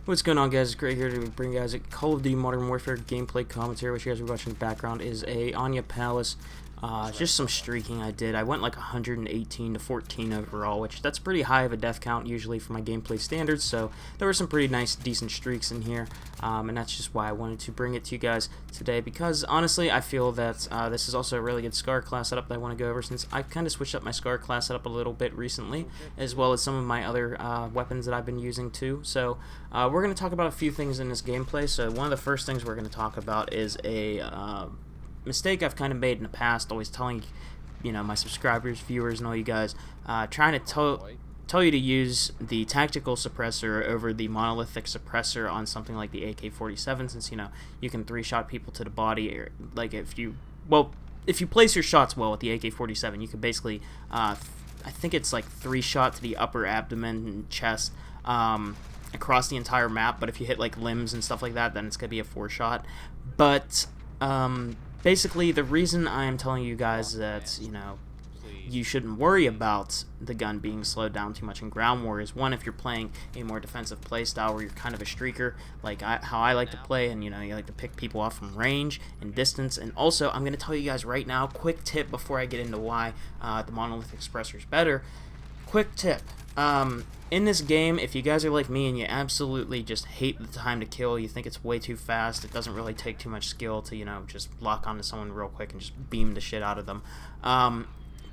What's going on, guys? It's Greg here to bring you guys a Call of Duty Modern Warfare gameplay commentary. What you guys are watching in the background is a Anya Palace. Just some streaking I did. I went like 118 to 14 overall, which that's pretty high of a death count usually for my gameplay standards, so there were some pretty nice, decent streaks in here, and that's just why I wanted to bring it to you guys today, because honestly, I feel that this is also a really good SCAR class setup that I want to go over, since I kind of switched up my SCAR class setup a little bit recently, as well as some of my other weapons that I've been using too. So we're going to talk about a few things in this gameplay. So one of the first things we're going to talk about is a mistake I've kind of made in the past, always telling, you know, my subscribers, viewers, and all you guys, trying to tell you to use the tactical suppressor over the monolithic suppressor on something like the AK-47, since, you know, you can three-shot people to the body, or, like, if you place your shots well with the AK-47, you can basically, I think it's like 3-shot to the upper abdomen and chest, across the entire map, but if you hit, like, limbs and stuff like that, then it's going to be a 4-shot, but, basically, the reason I am telling you guys that, you know, you shouldn't worry about the gun being slowed down too much in ground war is, one, if you're playing a more defensive playstyle where you're kind of a streaker, like how I like to play, and, you know, you like to pick people off from range and distance. And also, I'm going to tell you guys right now, quick tip before I get into why the Monolithic Suppressor is better. Quick tip. In this game, if you guys are like me and you absolutely just hate the time to kill, you think it's way too fast, it doesn't really take too much skill to, you know, just lock onto someone real quick and just beam the shit out of them.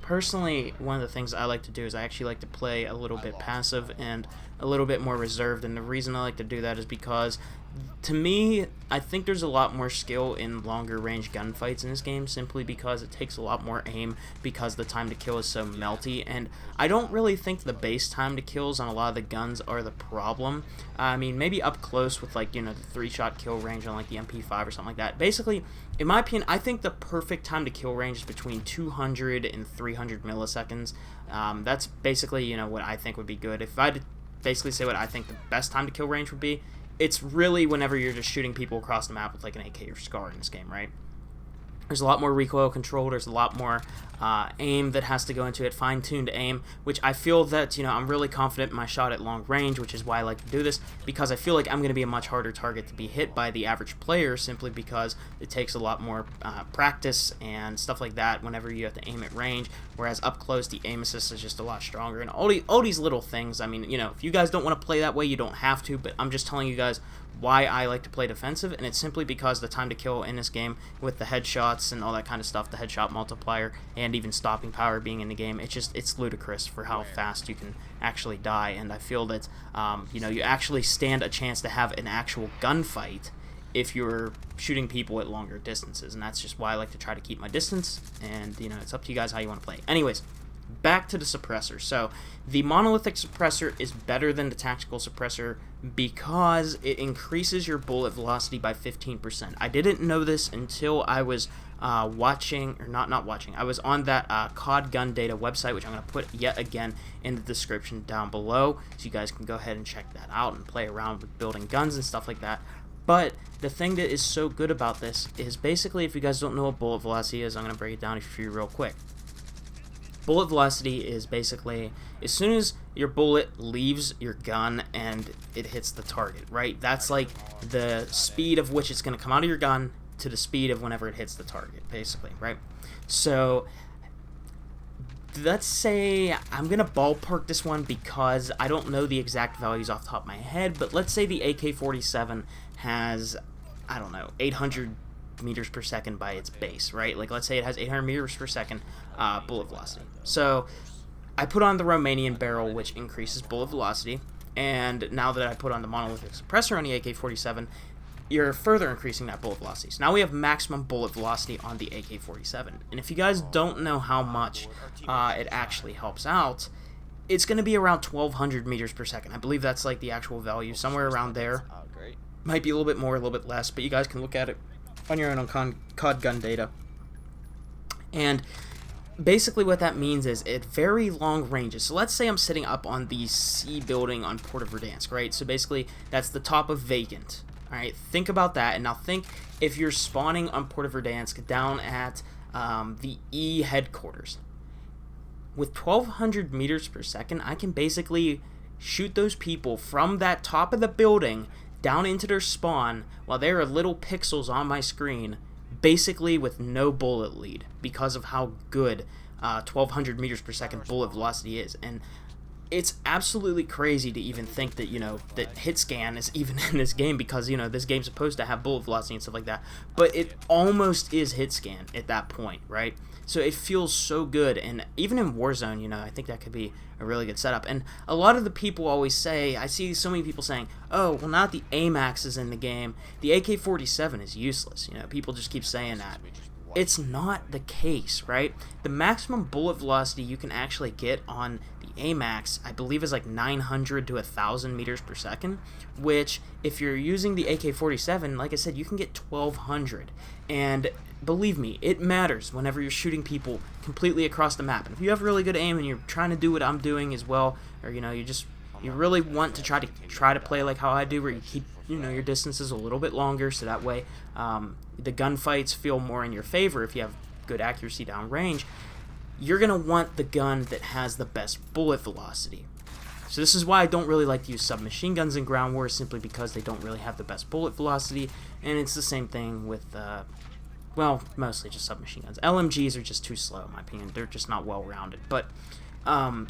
Personally, one of the things I like to do is I actually like to play a little bit passive and a little bit more reserved, and the reason I like to do that is because, to me, I think there's a lot more skill in longer range gunfights in this game, simply because it takes a lot more aim, because the time to kill is so melty, and I don't really think the base time to kills on a lot of the guns are the problem. I mean, maybe up close with, like, you know, the 3-shot kill range on, like, the MP5 or something like that. Basically, in my opinion, I think the perfect time to kill range is between 200 and 300 milliseconds. That's basically, you know, what I think would be good. If I had to basically say what I think the best time to kill range would be, it's really whenever you're just shooting people across the map with, like, an AK or SCAR in this game, right? There's a lot more recoil control, there's a lot more aim that has to go into it, fine-tuned aim, which I feel that, you know, I'm really confident in my shot at long range, which is why I like to do this, because I feel like I'm going to be a much harder target to be hit by the average player, simply because it takes a lot more practice and stuff like that whenever you have to aim at range, whereas up close the aim assist is just a lot stronger, and all these little things. I mean, you know, if you guys don't want to play that way, you don't have to, but I'm just telling you guys why I like to play defensive, and it's simply because the time to kill in this game, with the headshots and all that kind of stuff, the headshot multiplier, and even stopping power being in the game, it's ludicrous for how fast you can actually die, and I feel that, you know, you actually stand a chance to have an actual gunfight if you're shooting people at longer distances, and that's just why I like to try to keep my distance, and, you know, it's up to you guys how you want to play. Anyways, back to the suppressor. So the monolithic suppressor is better than the tactical suppressor because it increases your bullet velocity by 15%. I didn't know this until I was watching, or not watching, I was on that Cod Gun Data website, which I'm going to put yet again in the description down below, so you guys can go ahead and check that out and play around with building guns and stuff like that. But the thing that is so good about this is, basically, if you guys don't know what bullet velocity is, I'm going to break it down for you real quick. Bullet velocity is basically as soon as your bullet leaves your gun and it hits the target, right? That's like the speed of which it's going to come out of your gun to the speed of whenever it hits the target, basically, right? So let's say, I'm going to ballpark this one because I don't know the exact values off the top of my head, but let's say the AK-47 has, I don't know, 800 meters per second by its base, right? Like, let's say it has 800 meters per second bullet velocity. So I put on the Romanian barrel, which increases bullet velocity, and now that I put on the monolithic suppressor on the AK-47, you're further increasing that bullet velocity. So now we have maximum bullet velocity on the AK-47, and if you guys don't know how much it actually helps out, it's going to be around 1200 meters per second. I believe that's like the actual value, somewhere around there. Might be a little bit more, a little bit less, but you guys can look at it on your own on Cod Gun Data. And basically what that means is at very long ranges. So let's say I'm sitting up on the C building on Port of Verdansk, right? So basically that's the top of Vacant. Alright, think about that, and now think if you're spawning on Port of Verdansk down at the E headquarters. With 1200 meters per second, I can basically shoot those people from that top of the building down into their spawn while there are little pixels on my screen, basically with no bullet lead because of how good 1200 meters per second bullet velocity is. And it's absolutely crazy to even think that, that hit scan is even in this game, because, this game's supposed to have bullet velocity and stuff like that, but it almost is hit scan at that point, right? So it feels so good. And even in Warzone, I think that could be a really good setup. And a lot of the people always say, I see so many people saying, oh, well, now that the Amax is in the game, the AK-47 is useless. People just keep saying that. It's not the case, right? The maximum bullet velocity you can actually get on the Amax, I believe, is like 900 to 1,000 meters per second, which, if you're using the AK-47, like I said, you can get 1,200. And believe me, it matters whenever you're shooting people completely across the map. And if you have really good aim and you're trying to do what I'm doing as well, or, you really want to try to play like how I do, where you keep your distances a little bit longer, so that way the gunfights feel more in your favor. If you have good accuracy down range, you're gonna want the gun that has the best bullet velocity. So this is why I don't really like to use submachine guns in ground wars, simply because they don't really have the best bullet velocity. And it's the same thing with well, mostly just submachine guns. LMGs are just too slow, in my opinion. They're just not well rounded. But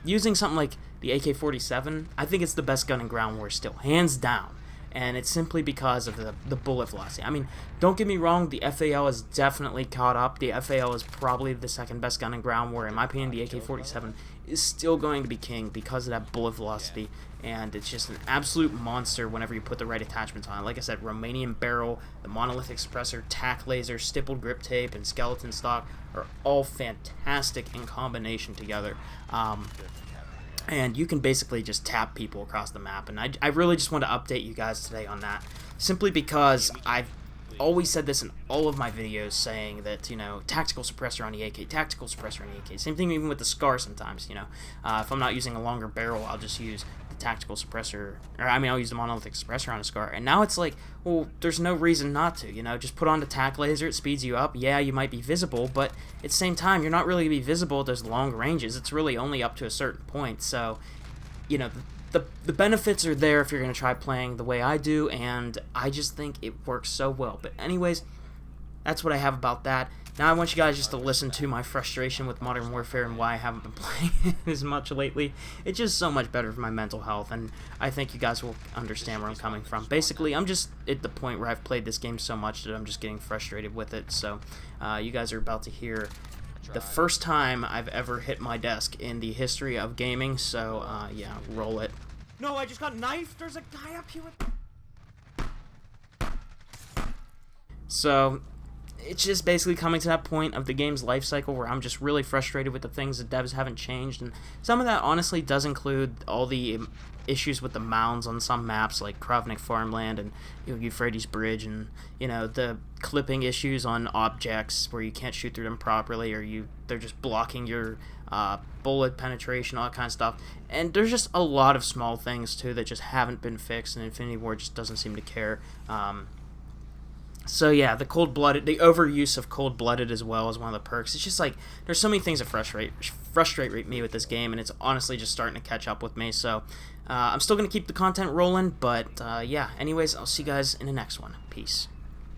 using something like the AK-47, I think it's the best gun in ground war still, hands down. And it's simply because of the bullet velocity. I mean, don't get me wrong, the FAL has definitely caught up. The FAL is probably the second best gun in ground war. In my opinion, the AK-47 is still going to be king because of that bullet velocity. And it's just an absolute monster whenever you put the right attachments on it. Like I said, Romanian barrel, the Monolithic Suppressor, tack laser, stippled grip tape, and skeleton stock are all fantastic in combination together. And you can basically just tap people across the map. And I really just want to update you guys today on that, simply because I've always said this in all of my videos, saying that, tactical suppressor on the AK, tactical suppressor on the AK. Same thing even with the SCAR sometimes, if I'm not using a longer barrel, I'll just use the tactical suppressor, or I'll use the monolithic suppressor on a SCAR. And now it's like, well, there's no reason not to, just put on the tack laser, it speeds you up. Yeah, you might be visible, but at the same time, you're not really going to be visible at those long ranges. It's really only up to a certain point. So, the benefits are there if you're going to try playing the way I do, and I just think it works so well. But anyways, that's what I have about that. Now I want you guys just to listen to my frustration with Modern Warfare and why I haven't been playing as much lately. It's just so much better for my mental health, and I think you guys will understand where I'm coming from. Basically, I'm just at the point where I've played this game so much that I'm just getting frustrated with it. So you guys are about to hear the first time I've ever hit my desk in the history of gaming, so yeah, roll it. No, I just got knifed. There's a guy up here with... So it's just basically coming to that point of the game's life cycle where I'm just really frustrated with the things that devs haven't changed, and some of that honestly does include all the issues with the mounds on some maps like Kravnik Farmland and Euphrates Bridge, and the clipping issues on objects where you can't shoot through them properly, or they're just blocking your bullet penetration, all that kind of stuff. And there's just a lot of small things too that just haven't been fixed, and Infinity Ward just doesn't seem to care. So yeah, the overuse of cold-blooded as well is one of the perks. It's just like, there's so many things that frustrate me with this game, and it's honestly just starting to catch up with me. So I'm still going to keep the content rolling, but yeah, anyways, I'll see you guys in the next one. Peace.